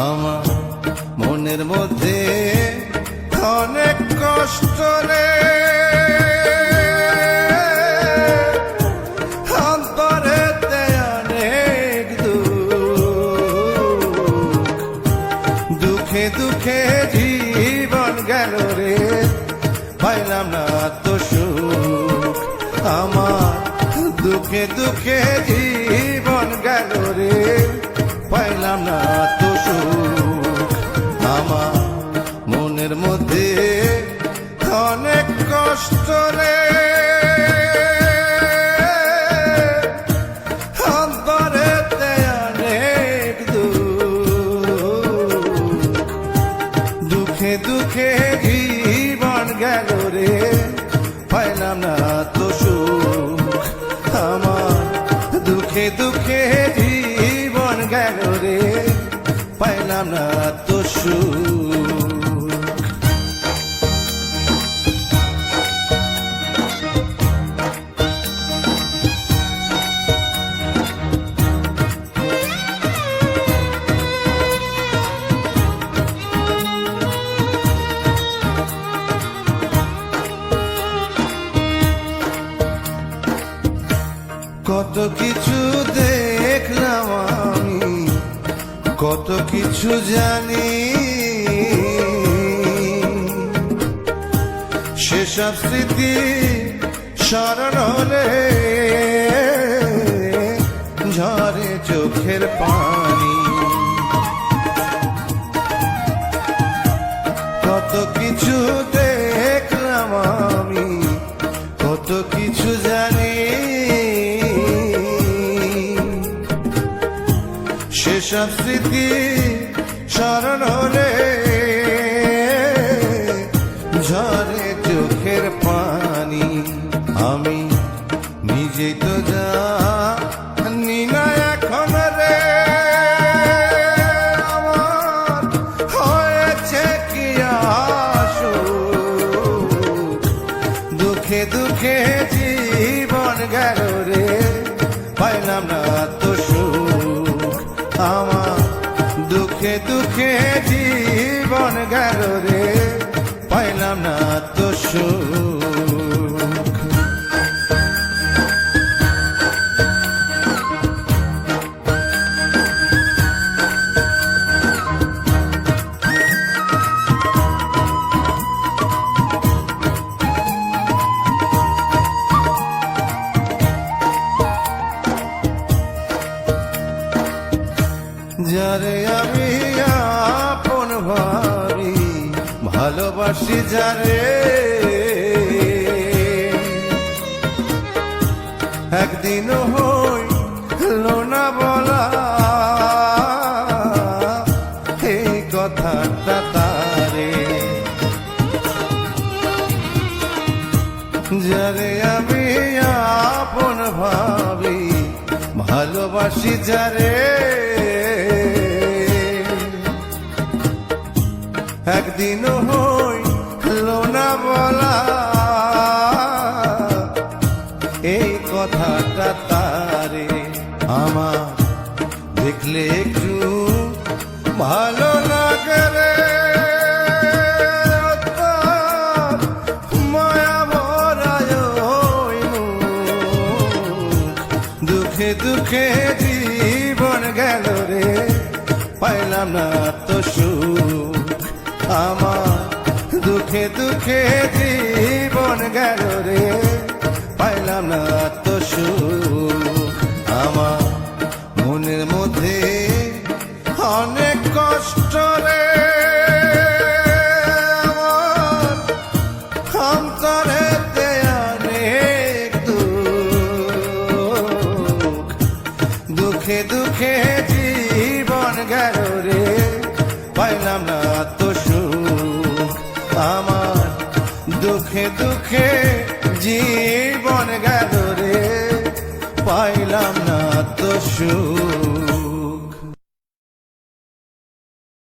আমার মনের মধ্যে অনেক কষ্ট রে, অন্তরেতে অনেক দুঃখে দুঃখে জীবন গেল রে, পাইলাম না তো সুখ। আমার দুঃখে দুঃখে জীবন গেল রে, পাইলাম না তো সুখ। আমার মনের মধ্যে অনেক কষ্ট রে, অন্তরেতে অনেক দুঃখে দুঃখে জীবন গেল রে, পাইলাম না তো সুখ। আমার দুঃখে দুঃখে জীবন গেল রে, পাইলাম না তো সুখ। কত কিছু দেখলাম আমি, কত কিছু জানি, সেসব স্মৃতি স্মরণ হলে ঝরে চোখের পানি। কত কিছু দেখলাম আমি, কত কিছু জানি, সেসব স্মৃতি স্মরণ হলে ঝরে চোখের পানি। আমি নিজেই তো জানি না এখন রে, আমার হয়েছে কি আসুক। দুঃখে দুঃখে জীবন গেল রে, পাইলাম না তো সুখ। আমার দুঃখে দুঃখে জীবন গেল রে, পাইলাম না তো সুখ। যারে আমি আপন ভাবি, ভালোবাসি যারে, একদিনও হইল না বলা এই কথাটা তারে। যারে আমি আপন ভাবি, ভালোবাসি যারে, একদিনও হইল না বলা এই কথাটা তারে। আমার দেখলে একটু ভালো লাগে রে, মায়া ভরায় ওই মুখ। দুঃখে দুঃখে জীবন গেল রে, পাইলাম না তো সুখ। আমার দুঃখে দুঃখে জীবন গেল রে, পাইলাম না তো সুখ। আমার মনের মধ্যে অনেক কষ্ট রে, আমার অন্তরেতে অনেক দুঃখে দুঃখে জীবন গেল রে, পাইলাম না তো সুখ। আমার দুঃখে দুঃখে জীবন গেল রে, পাইলাম না তো সুখ।